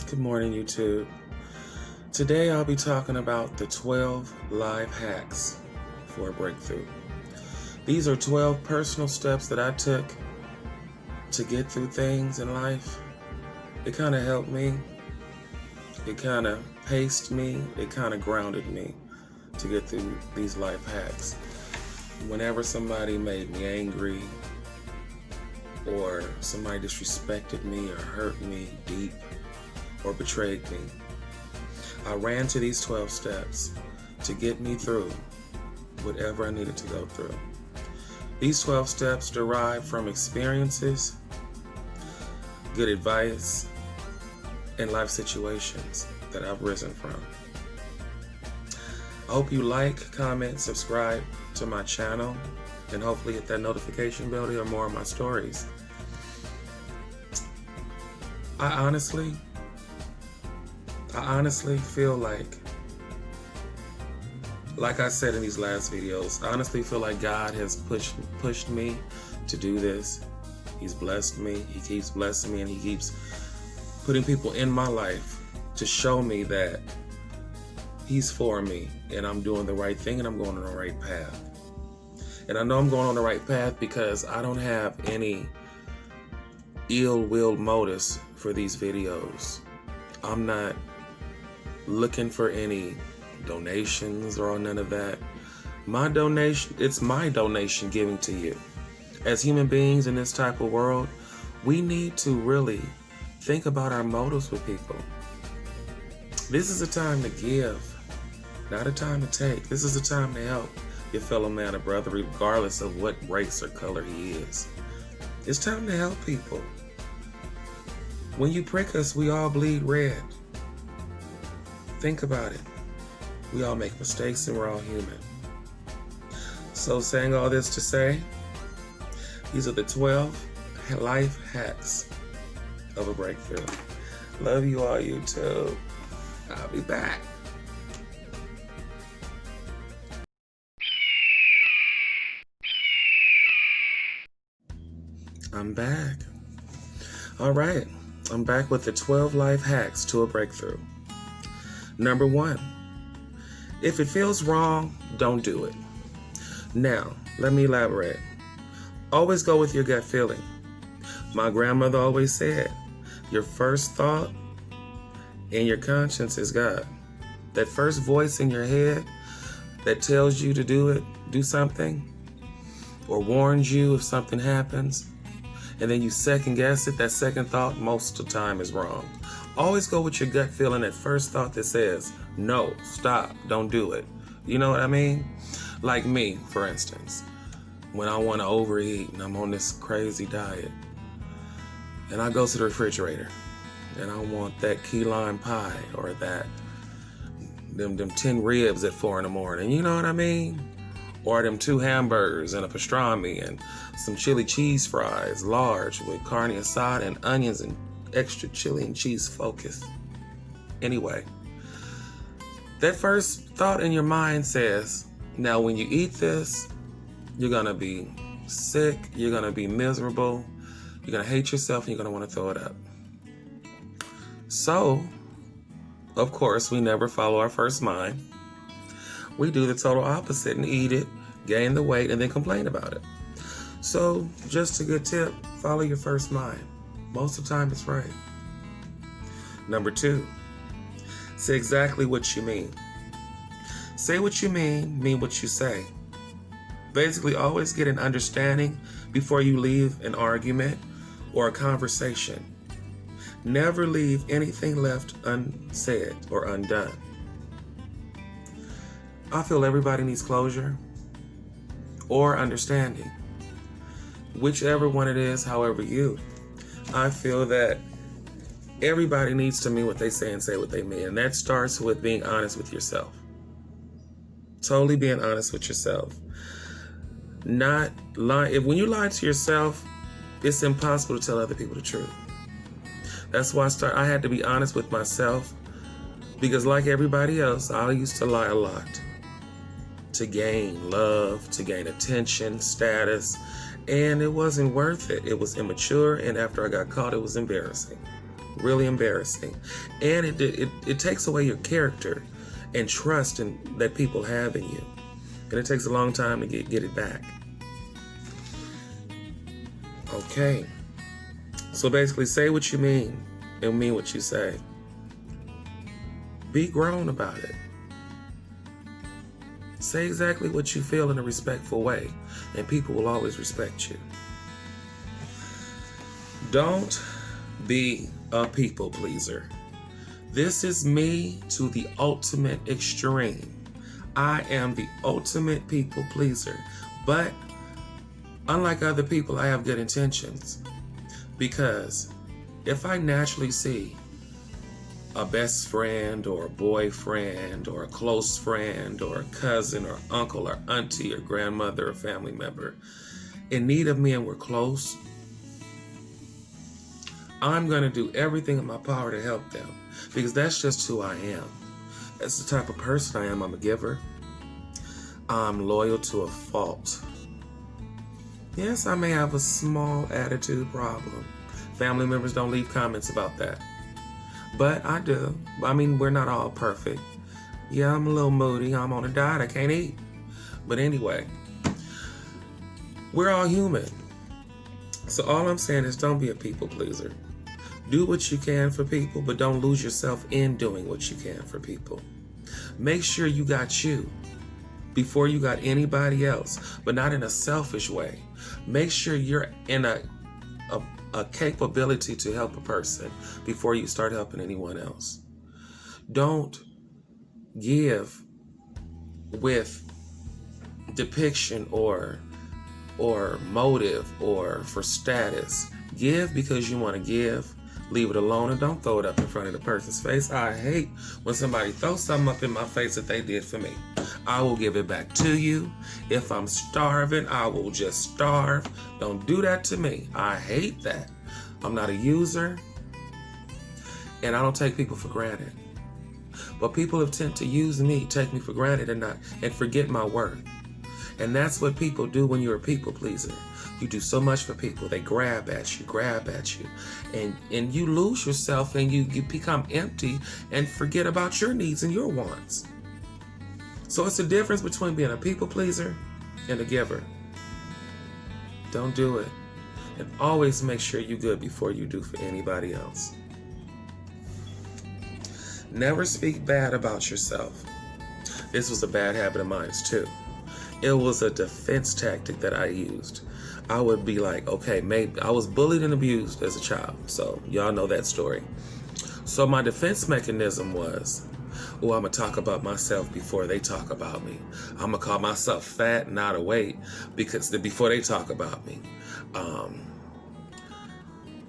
Good morning, YouTube. Today I'll be talking about the 12 life hacks for a breakthrough. These are 12 personal steps that I took to get through things in life. It kind of helped me. It kind of paced me. It kind of grounded me to get through these life hacks. Whenever somebody made me angry or somebody disrespected me or hurt me deep or betrayed me, I ran to these 12 steps to get me through whatever I needed to go through. These 12 steps derive from experiences, good advice, and life situations that I've risen from. I hope you like, comment, subscribe to my channel, and hopefully hit that notification bell to hear more of my stories. I honestly feel like I said in these last videos, I honestly feel like God has pushed me to do this. He's blessed me. He keeps blessing me, and He keeps putting people in my life to show me that He's for me and I'm doing the right thing and I'm going on the right path. And I know I'm going on the right path because I don't have any ill-willed motives for these videos. I'm not looking for any donations or none of that. It's my donation giving to you. As human beings in this type of world, we need to really think about our motives with people. This is a time to give, not a time to take. This is a time to help your fellow man or brother, regardless of what race or color he is. It's time to help people. When you prick us, we all bleed red. Think about it. We all make mistakes and we're all human. So saying all this to say, these are the 12 life hacks of a breakthrough. Love you all, YouTube. I'll be back. I'm back. All right. I'm back with the 12 life hacks to a breakthrough. Number 1, if it feels wrong, don't do it. Now, let me elaborate. Always go with your gut feeling. My grandmother always said, your first thought in your conscience is God. That first voice in your head that tells you to do something, or warns you if something happens, and then you second guess it, that second thought most of the time is wrong. Always go with your gut feeling, that first thought that says, no, stop, don't do it. You know what I mean? Like me, for instance, when I want to overeat and I'm on this crazy diet, and I go to the refrigerator and I want that key lime pie or them 10 ribs at 4 in the morning, you know what I mean? Or them 2 hamburgers and a pastrami and some chili cheese fries, large, with carne asada and onions and extra chili and cheese focus. Anyway, that first thought in your mind says, now when you eat this, you're gonna be sick, you're gonna be miserable, you're gonna hate yourself, and you're gonna wanna throw it up. So, of course, we never follow our first mind. We do the total opposite and eat it, gain the weight, and then complain about it. So, just a good tip, follow your first mind. Most of the time, it's right. Number 2, say exactly what you mean. Say what you mean what you say. Basically, always get an understanding before you leave an argument or a conversation. Never leave anything left unsaid or undone. I feel everybody needs closure or understanding. Whichever one it is, however you. I feel that everybody needs to mean what they say and say what they mean. And that starts with being honest with yourself. Totally being honest with yourself. Not lie. When you lie to yourself, it's impossible to tell other people the truth. That's why I had to be honest with myself, because like everybody else, I used to lie a lot to gain love, to gain attention, status, and it wasn't worth it. It was immature, and after I got caught, it was embarrassing. really embarrassing. And it takes away your character and trust that people have in you. And it takes a long time to get it back. Okay. So basically, say what you mean and mean what you say. Be grown about it. Say exactly what you feel in a respectful way, and people will always respect you. Don't be a people pleaser. This is me to the ultimate extreme. I am the ultimate people pleaser. But unlike other people, I have good intentions. Because if I naturally see a best friend or a boyfriend or a close friend or a cousin or uncle or auntie or grandmother or family member in need of me and we're close, I'm going to do everything in my power to help them, because that's just who I am. That's the type of person I am. I'm a giver. I'm loyal to a fault. Yes, I may have a small attitude problem. Family members don't leave comments about that. But I do. I mean, we're not all perfect. Yeah, I'm a little moody. I'm on a diet. I can't eat. But anyway, we're all human. So all I'm saying is don't be a people pleaser. Do what you can for people, but don't lose yourself in doing what you can for people. Make sure you got you before you got anybody else, but not in a selfish way. Make sure you're in a capability to help a person before you start helping anyone else. Don't give with depiction or motive or for status. Give because you want to give. Leave it alone and don't throw it up in front of the person's face. I hate when somebody throws something up in my face that they did for me. I will give it back to you. If I'm starving, I will just starve. Don't do that to me. I hate that. I'm not a user, and I don't take people for granted. But people have tended to use me, take me for granted, and forget my worth. And that's what people do when you're a people pleaser. You do so much for people. They grab at you, and you lose yourself, and you become empty and forget about your needs and your wants. So it's the difference between being a people pleaser and a giver. Don't do it. And always make sure you're good before you do for anybody else. Never speak bad about yourself. This was a bad habit of mine too. It was a defense tactic that I used. I would be like, okay, maybe I was bullied and abused as a child. So y'all know that story. So my defense mechanism was, I'm going to talk about myself before they talk about me. I'm going to call myself fat and out of weight before they talk about me.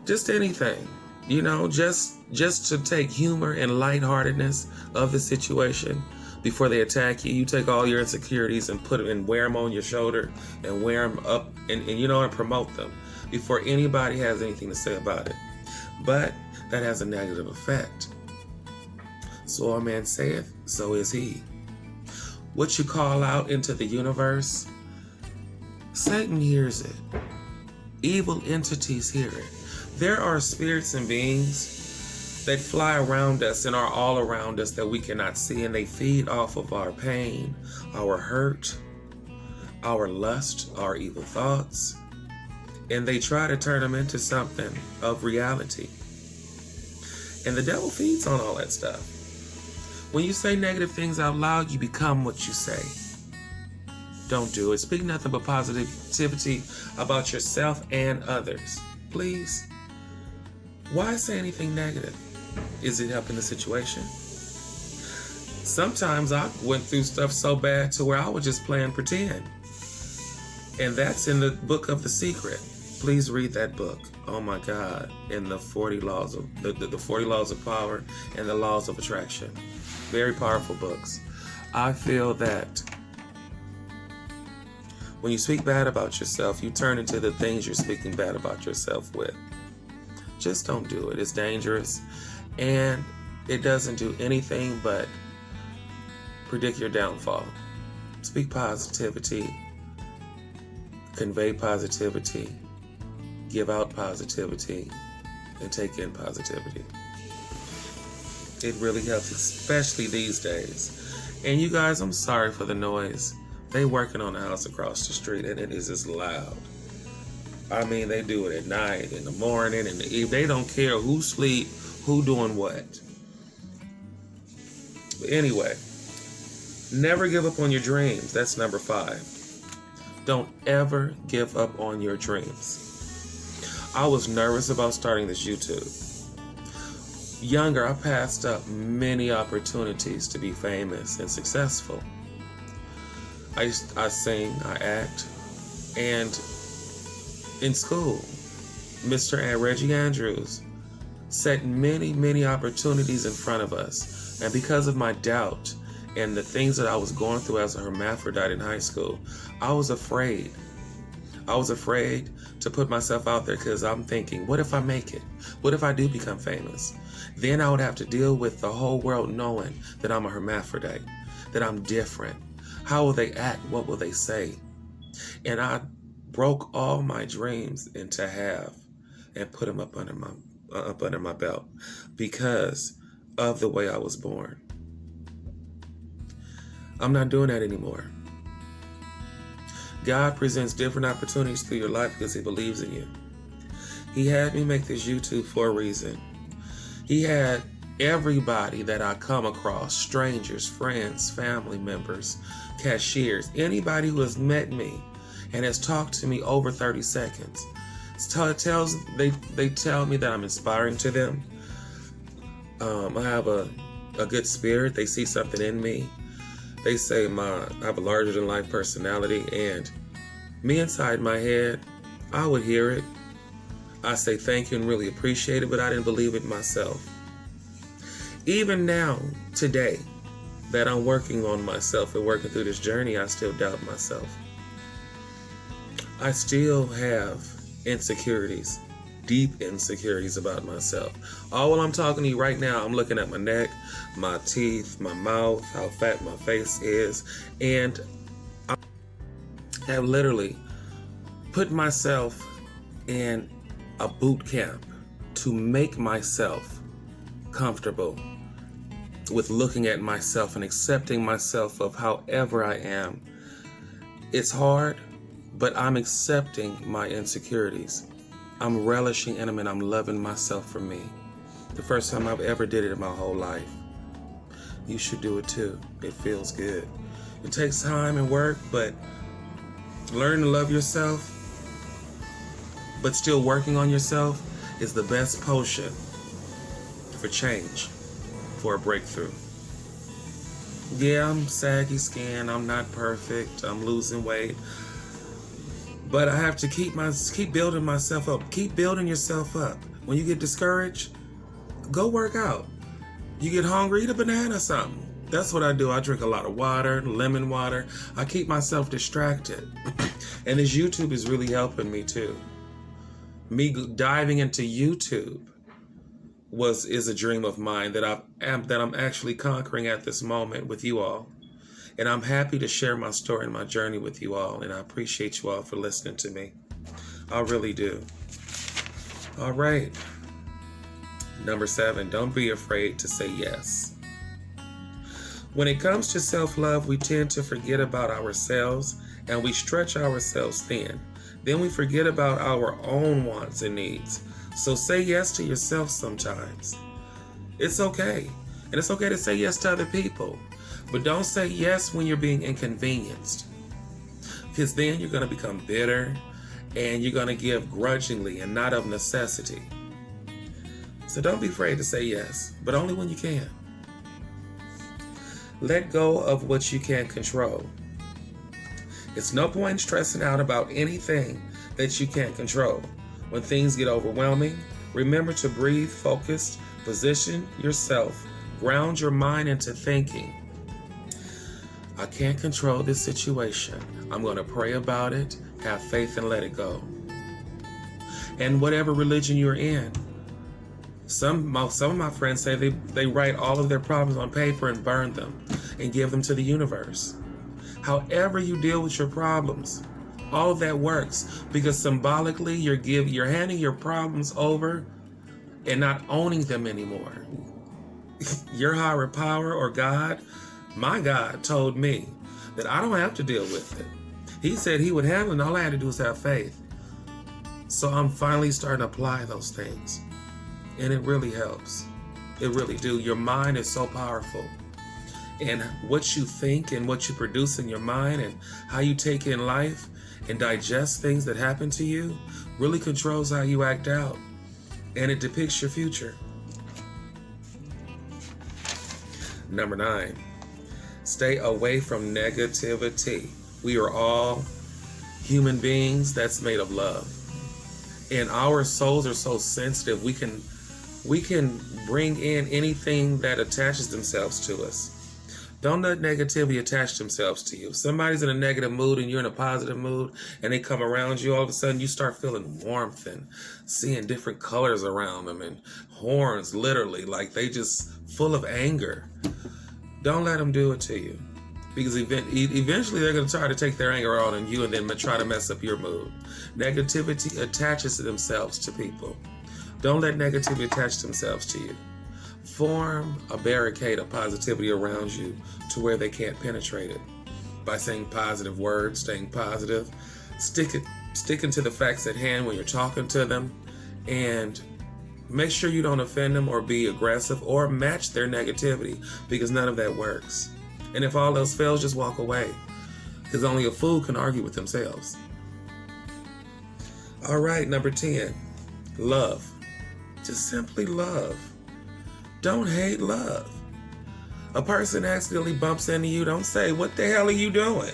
Just anything, just to take humor and lightheartedness of the situation before they attack you. You take all your insecurities and put them and wear them on your shoulder and wear them up and promote them before anybody has anything to say about it. But that has a negative effect. So a man saith, so is he. What you call out into the universe, Satan hears it. Evil entities hear it. There are spirits and beings that fly around us and are all around us that we cannot see, and they feed off of our pain, our hurt, our lust, our evil thoughts, and they try to turn them into something of reality. And the devil feeds on all that stuff. When you say negative things out loud, you become what you say. Don't do it. Speak nothing but positivity about yourself and others. Please. Why say anything negative? Is it helping the situation? Sometimes I went through stuff so bad to where I was just playing pretend. And that's in the book of The Secret. Please read that book. Oh my God. And the 40 laws of the 40 laws of power and the laws of attraction. Very powerful books. I feel that when you speak bad about yourself, you turn into the things you're speaking bad about yourself with. Just don't do it. It's dangerous. And it doesn't do anything but predict your downfall. Speak positivity. Convey positivity. Give out positivity. and take in positivity. It really helps, especially these days. And you guys, I'm sorry for the noise. They working on the house across the street, and it is just loud. I mean, they do it at night, in the morning, in the evening. They don't care who sleep, who doing what. But anyway, never give up on your dreams. That's number 5. Don't ever give up on your dreams. I was nervous about starting this YouTube. Younger, I passed up many opportunities to be famous and successful. I sing, I act, and in school, Mr. and Reggie Andrews set many, many opportunities in front of us. And because of my doubt and the things that I was going through as a hermaphrodite in high school, I was afraid. I was afraid to put myself out there because I'm thinking, what if I make it? What if I do become famous? Then I would have to deal with the whole world knowing that I'm a hermaphrodite, that I'm different. How will they act? What will they say? And I broke all my dreams into half and put them up under my belt because of the way I was born. I'm not doing that anymore. God presents different opportunities through your life because He believes in you. He had me make this YouTube for a reason. He had everybody that I come across, strangers, friends, family members, cashiers, anybody who has met me and has talked to me over 30 seconds. They tell me that I'm inspiring to them. I have a good spirit. They see something in me. They say I have a larger than life personality, and me inside my head, I would hear it. I say thank you and really appreciate it, but I didn't believe it myself. Even now, today, that I'm working on myself and working through this journey, I still doubt myself. I still have insecurities, deep insecurities about myself. All while I'm talking to you right now, I'm looking at my neck, my teeth, my mouth, how fat my face is, and I have literally put myself in a boot camp to make myself comfortable with looking at myself and accepting myself of however I am. It's hard, but I'm accepting my insecurities. I'm relishing in them and I'm loving myself for me. The first time I've ever did it in my whole life. You should do it too. It feels good. It takes time and work, but learning to love yourself, but still working on yourself is the best potion for change, for a breakthrough. Yeah, I'm saggy skin. I'm not perfect. I'm losing weight. But I have to keep building myself up. Keep building yourself up. When you get discouraged, go work out. You get hungry, eat a banana or something. That's what I do. I drink a lot of water, lemon water. I keep myself distracted. And this YouTube is really helping me too. Me diving into YouTube is a dream of mine that I'm actually conquering at this moment with you all. And I'm happy to share my story and my journey with you all. And I appreciate you all for listening to me. I really do. All right. Number 7, don't be afraid to say yes. When it comes to self-love, we tend to forget about ourselves and we stretch ourselves thin. Then we forget about our own wants and needs. So say yes to yourself sometimes. It's okay. And it's okay to say yes to other people. But don't say yes when you're being inconvenienced. Because then you're going to become bitter and you're going to give grudgingly and not of necessity. So don't be afraid to say yes, but only when you can. Let go of what you can't control. It's no point stressing out about anything that you can't control. When things get overwhelming, remember to breathe, focus, position yourself, ground your mind into thinking. I can't control this situation. I'm going to pray about it, have faith, and let it go. And whatever religion you're in, some of my friends say they write all of their problems on paper and burn them and give them to the universe. However you deal with your problems, all of that works because symbolically you're handing your problems over and not owning them anymore. Your higher power or God, my God, told me that I don't have to deal with it. He said he would handle it, and all I had to do was have faith. So I'm finally starting to apply those things. And it really helps. It really do. Your mind is so powerful. And what you think and what you produce in your mind and how you take in life and digest things that happen to you really controls how you act out. And it depicts your future. Number 9, stay away from negativity. We are all human beings that's made of love. And our souls are so sensitive, we can bring in anything that attaches themselves to us. Don't let negativity attach themselves to you. If somebody's in a negative mood and you're in a positive mood and they come around you, all of a sudden you start feeling warmth and seeing different colors around them and horns, literally, like they just full of anger. Don't let them do it to you, because eventually they're going to try to take their anger out on you and then try to mess up your mood. Negativity attaches themselves to people. Don't let negativity attach themselves to you. Form a barricade of positivity around you to where they can't penetrate it by saying positive words, staying positive, sticking to the facts at hand when you're talking to them, and make sure you don't offend them or be aggressive or match their negativity, because none of that works. And if all else fails, just walk away, because only a fool can argue with themselves. All right, number 10, love. Just simply love. Don't hate love. A person accidentally bumps into you, don't say, "What the hell are you doing?"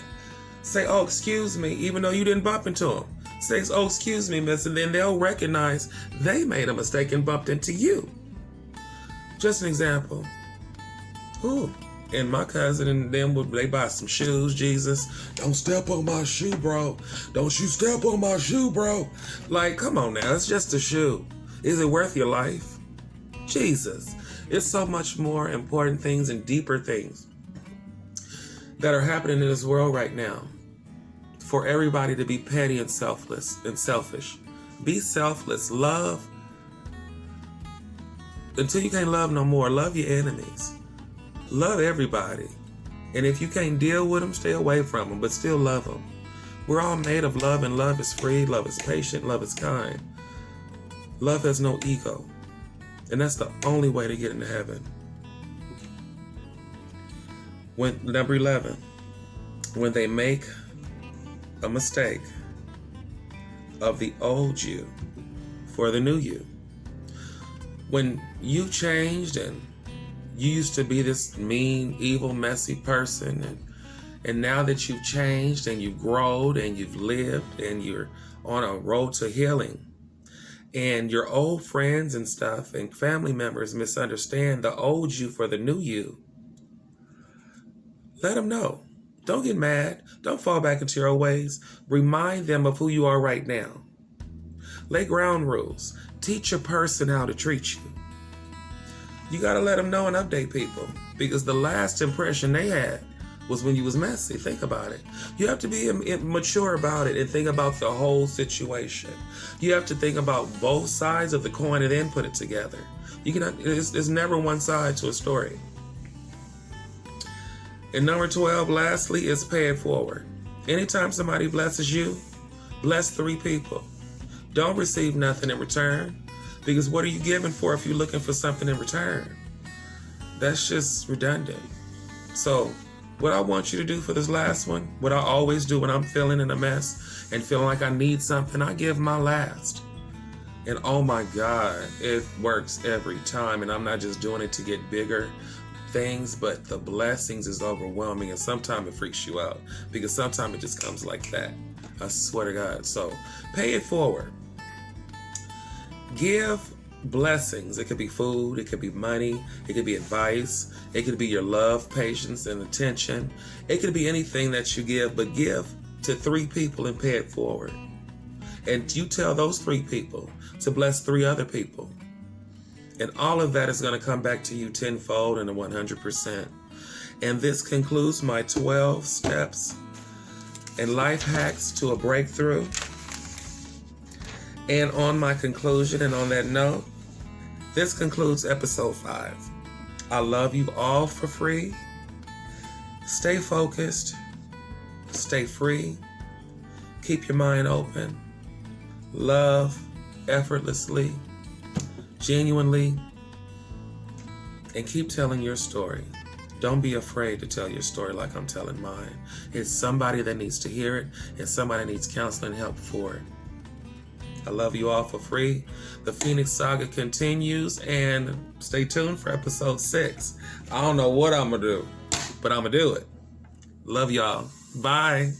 Say, "Oh, excuse me," even though you didn't bump into them. Say, "Oh, excuse me, miss," and then they'll recognize they made a mistake and bumped into you. Just an example. And my cousin and them, they buy some shoes, Jesus. "Don't step on my shoe, bro. Don't you step on my shoe, bro." Like, come on now, it's just a shoe. Is it worth your life? Jesus. It's so much more important things and deeper things that are happening in this world right now for everybody to be petty and selfless and selfish. Be selfless. Love. Until you can't love no more, love your enemies. Love everybody. And if you can't deal with them, stay away from them, but still love them. We're all made of love, and love is free, love is patient, love is kind. Love has no ego. And that's the only way to get into heaven. Number 11, when they make a mistake of the old you for the new you. When you changed and you used to be this mean, evil, messy person, and now that you've changed and you've grown and you've lived and you're on a road to healing, and your old friends and stuff and family members misunderstand the old you for the new you, let them know. Don't get mad. Don't fall back into your old ways. Remind them of who you are right now. Lay ground rules. Teach a person how to treat you. You got to let them know and update people, because the last impression they had was when you was messy. Think about it. You have to be mature about it and think about the whole situation. You have to think about both sides of the coin and then put it together. There's never one side to a story. And number 12, lastly, is pay it forward. Anytime somebody blesses you, bless 3 people. Don't receive nothing in return, because what are you giving for if you're looking for something in return? That's just redundant. So what I want you to do for this last one, what I always do when I'm feeling in a mess and feeling like I need something, I give my last. And oh my God, it works every time. And I'm not just doing it to get bigger things, but the blessings is overwhelming. And sometimes it freaks you out, because sometimes it just comes like that. I swear to God. So pay it forward. Give blessings. It could be food, it could be money, it could be advice, it could be your love, patience, and attention. It could be anything that you give, but give to 3 people and pay it forward. And you tell those 3 people to bless 3 other people. And all of that is going to come back to you tenfold and 100%. And this concludes my 12 steps and life hacks to a breakthrough. And on my conclusion and on that note, This concludes episode 5. I love you all for free. Stay focused. Stay free. Keep your mind open. Love effortlessly, genuinely, and keep telling your story. Don't be afraid to tell your story like I'm telling mine. It's somebody that needs to hear it, and somebody needs counseling help for it. I love you all for free. The Phoenix Saga continues, and stay tuned for episode 6. I don't know what I'm going to do, but I'm going to do it. Love y'all. Bye.